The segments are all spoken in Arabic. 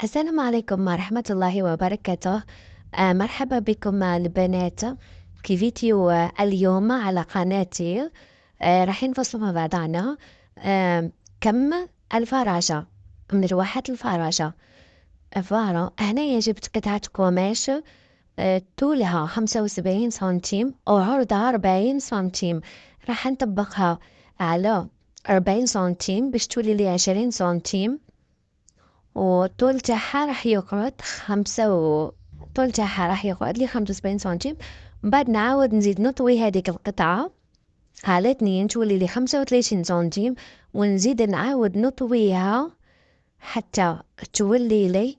السلام عليكم ورحمة الله وبركاته. مرحبا بكم البنات في فيديو اليوم على قناتي. راح نفصل مع بعضنا كم الفراشة، مروحة الفراشة. هنا جبت قطعة قماش طولها 75 سنتيم وعرضها 40 سنتيم. راح نطبقها على 40 سنتيم باش تولي لي 20 سنتيم، والطول تاعها راح يقعد الطول تاعها راح يقعد لي 75 سنتيم. من بعد نعاود نزيد نطوي هذيك القطعة على 2 تولي لي 35 سنتيم، ونزيد نعاود نطويها حتى تولي لي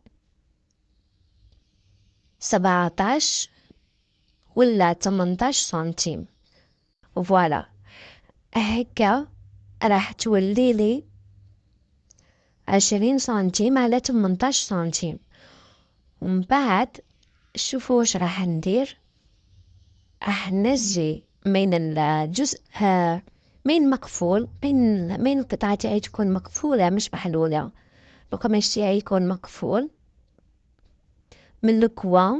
17 ولا 18 سنتيم. فوالا هكا راح تولي لي 20 سنتيم على 18 سنتيم. ومن بعد شوفوا واش راح ندير. راح نجي من الجزء من مقفول، من القطعة تاعي تكون مقفولة مش محلولة. القماش تاعي يكون مقفول من الكوا،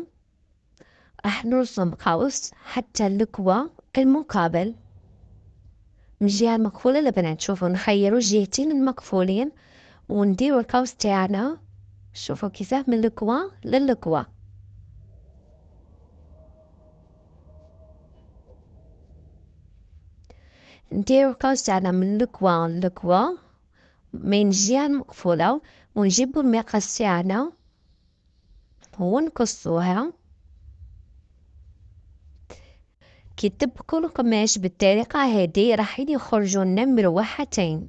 راح نرسم قوس حتى الكوا المقابل من الجهة المقفولة. البنات شوفوا نخيروا الجهتين المقفولين ونديروا القوس تاعنا. شوفوا كيفاه من الكوا للكوا. نديرو القوس تاعنا من الكوا للكوا من الجهة المقفولة، ونجيبو المقص تاعنا ونقصوها. كي تطبقوا القماش بالطريقة هذه راح يخرجوا لنا مروحتين.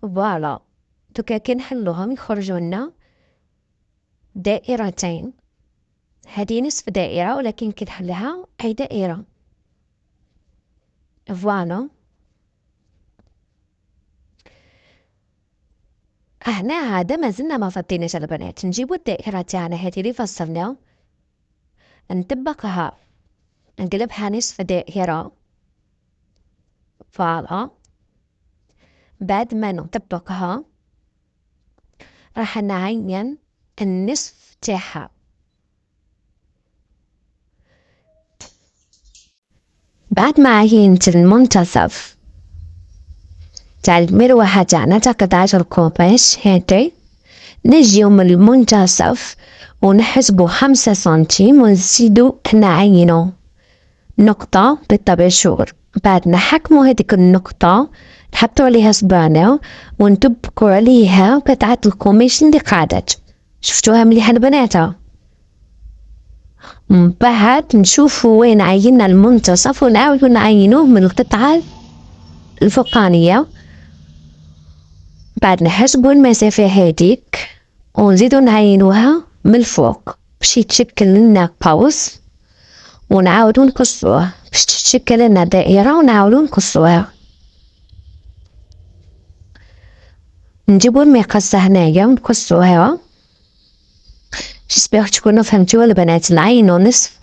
فوالا دوكا كي نحلوهم يخرجوا لنا دائرتين. هذه نصف دائرة، ولكن كي نحلها أي دائرة. فوالا هنا هذا مازلنا ما فضيناش البنات. نجيبو الدائرة تاعنا هذه اللي فصلنا، نطبقها، نقلبها نصف دائرة. فوالا بعد ما نطبقها راح نعين النصف تاعها. بعد ما عينت المنتصف تاع المروحة تاعنا تاع قطعة القماش هاتي، نجيو من المنتصف ونحسبو 5 سنتيم ونزيدو نعينو نقطة بالطباشور. بعد نحكمو هذيك النقطة، نحطو عليها صباعنا ونطبقو عليها قطعة القماش اللي قعدت. شفتوها مليح البنات؟ من بعد نشوفو وين عينا المنتصف ونعاودو نعينوه من القطعة الفوقانية. بعد نحسبو المسافة هذيك ونزيدو نعينوها من الفوق باش يتشكل لنا قوس، ونعاودو نقصوه باش تتشكل لنا دائرة، ونعاودو نقصوها. نجيبو المقص هنايا ونقصوها. جيسبيغ تكونوا فهمتوا البنات. نعينو نصف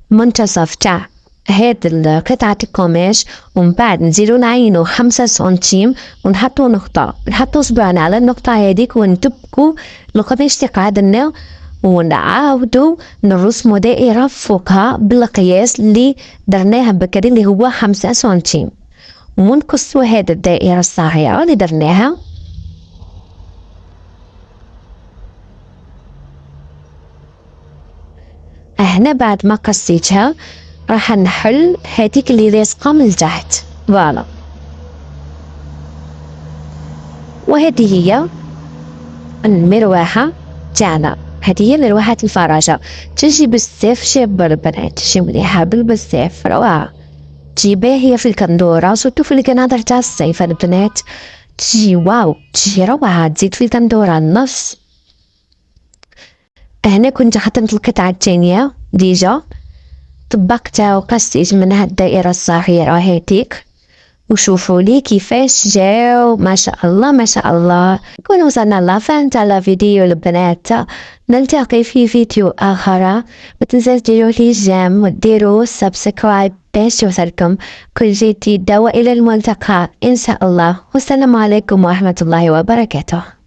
منتصف تاع هاد قطعة القماش، ومن بعد نزيدو نعينو 5 سنتيم ونحطو نقطة، نحطو صباعنا على النقطة هذيك ونطبقو القماش اللي قعد لنا، ونعاودو نرسمو دائرة فوقها بالقياس اللي درناها بكري اللي هو 5 سنتيم، ونقصو هاد الدائرة الصغيرة اللي درناها. هنا بعد ما قصيتها راح نحل هذيك اللي لاصقه من تحت. فوالا وهذه هي المروحه تاعنا. هذه هي مروحه الفراشه. تجي بزاف شابه البنات، تجي مليحه بزاف روعه. تجي باهيه في الكندوره، سورتو في الكنادر تاع الصيف البنات. تجي واو، تجي روعه. تزيد في الكندوره النص. هنا كنت خدمت القطعة الثانية ديجا، طبقتها وقصيت منها الدائرة الصغيرة هذيك، وشوفوا لي كيفاش جاو ما شاء الله ما شاء الله. نكون وصلنا لافان تاع الفيديو البنات. نلتقي في فيديو آخر. ما تنساوش ديروا لي جيم وديروا سبسكرايب. باش يوصلكم كل جديد، وإلى الملتقى إن شاء الله، والسلام عليكم ورحمة الله وبركاته.